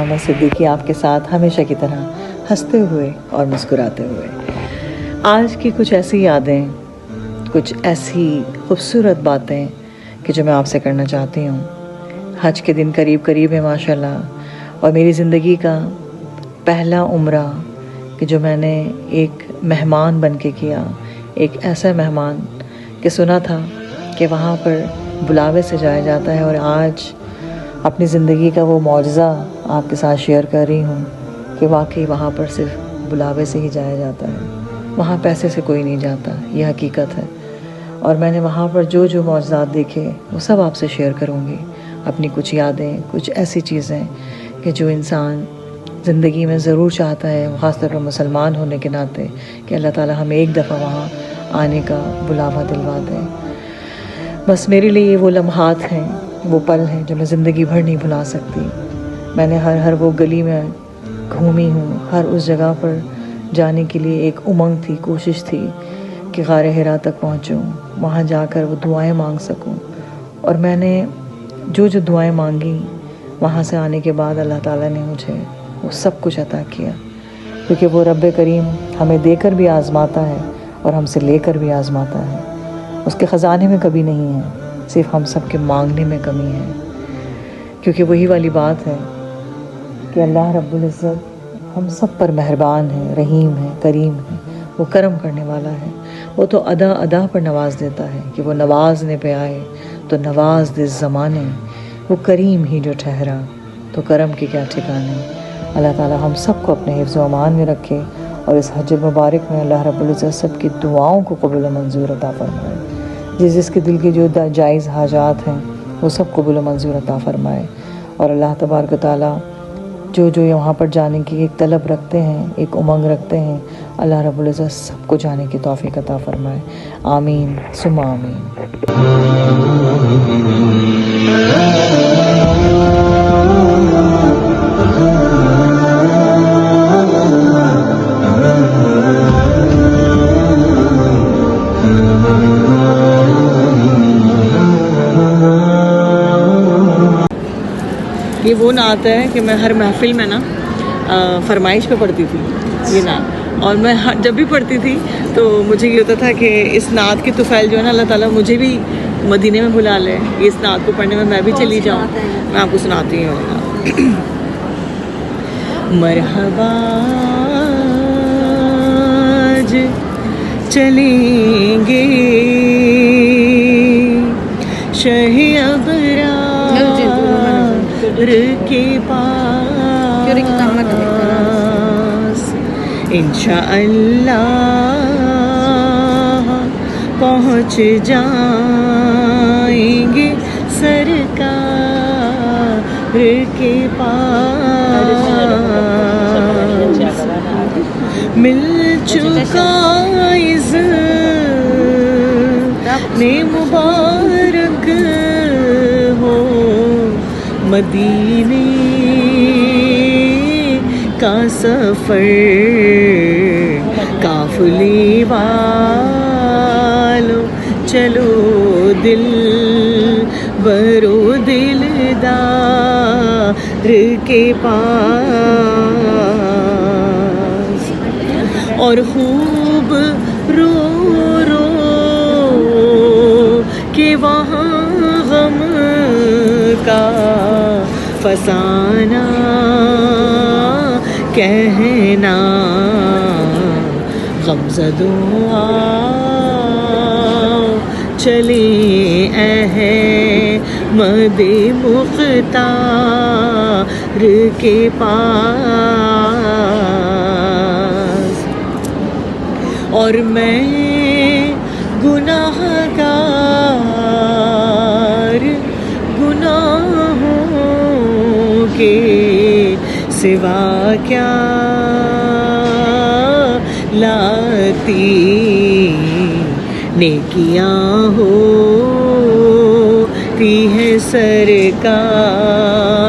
میں صدیقی آپ کے ساتھ ہمیشہ کی طرح ہنستے ہوئے اور مسکراتے ہوئے. آج کی کچھ ایسی یادیں، کچھ ایسی خوبصورت باتیں کہ جو میں آپ سے کرنا چاہتی ہوں. حج کے دن قریب قریب ہے ماشاءاللہ، اور میری زندگی کا پہلا عمرہ کہ جو میں نے ایک مہمان بن کے کیا. ایک ایسا مہمان کہ سنا تھا کہ وہاں پر بلاوے سے جایا جاتا ہے، اور آج اپنی زندگی کا وہ معجزہ آپ کے ساتھ شیئر کر رہی ہوں کہ واقعی وہاں پر صرف بلاوے سے ہی جایا جاتا ہے. وہاں پیسے سے کوئی نہیں جاتا، یہ حقیقت ہے. اور میں نے وہاں پر جو جو معجزات دیکھے وہ سب آپ سے شیئر کروں گی. اپنی کچھ یادیں، کچھ ایسی چیزیں کہ جو انسان زندگی میں ضرور چاہتا ہے، خاص طور پر مسلمان ہونے کے ناطے، کہ اللہ تعالیٰ ہمیں ایک دفعہ وہاں آنے کا بلاوا دلوا دیں. بس میرے لیے وہ لمحات ہیں، وہ پل ہیں جو میں زندگی بھر نہیں بھلا سکتی. میں نے ہر وہ گلی میں گھومی ہوں، ہر اس جگہ پر جانے کے لیے ایک امنگ تھی، کوشش تھی کہ غار حرا تک پہنچوں، وہاں جا کر وہ دعائیں مانگ سکوں. اور میں نے جو جو دعائیں مانگی، وہاں سے آنے کے بعد اللہ تعالیٰ نے مجھے وہ سب کچھ عطا کیا. کیونکہ وہ رب کریم ہمیں دے کر بھی آزماتا ہے اور ہم سے لے کر بھی آزماتا ہے. اس کے خزانے میں کبھی نہیں ہے، صرف ہم سب کے مانگنے میں کمی ہے. کیونکہ وہی والی بات ہے کہ اللہ رب العزت ہم سب پر مہربان ہے، رحیم ہے، کریم ہے. وہ کرم کرنے والا ہے. وہ تو ادا ادا پر نواز دیتا ہے کہ وہ نوازنے پہ آئے تو نواز دے زمانے. وہ کریم ہی جو ٹھہرا تو کرم کے کیا ٹھکانے. اللہ تعالیٰ ہم سب کو اپنے حفظ و امان میں رکھے، اور اس حج المبارک میں اللہ رب العزت سب کی دعاؤں کو قبول و منظور عطا فرمائے. جس کے دل کی جو جائز حاجات ہیں وہ سب قبول و منظور عطا فرمائے. اور اللہ تبارک و تعالیٰ جو یہاں پر جانے کی ایک طلب رکھتے ہیں، ایک امنگ رکھتے ہیں، اللہ رب العزت سب کو جانے کی توفیق عطا فرمائے. آمین ثم آمین. یہ وہ نعت ہے کہ میں ہر محفل میں نا فرمائش پہ پڑھتی تھی یہ نعت. اور میں جب بھی پڑھتی تھی تو مجھے یہ ہوتا تھا کہ اس نعت کی طفیل جو ہے نا اللہ تعالیٰ مجھے بھی مدینے میں بلا لے، اس نعت کو پڑھنے میں بھی چلی جاؤں. میں آپ کو سناتی ہوں. مرحبا آج چلیں گے شہ ابرار کے پاس، انشاءاللہ پہنچ جائیں گے سرکار کے پاس. مل چکا نے مبارک ہو مدینے کا سفر، قافلے والو چلو دل برو دلدار کے پاس. اور خوب رو رو کہ وہاں غم کا فسانہ کہنا، غمزدوں آؤ چلیں احمد مختار کے پاس. اور میں گناہ گار، گناہوں کے سوا کیا لاتی، نیکیاں ہوتی ہے سرکار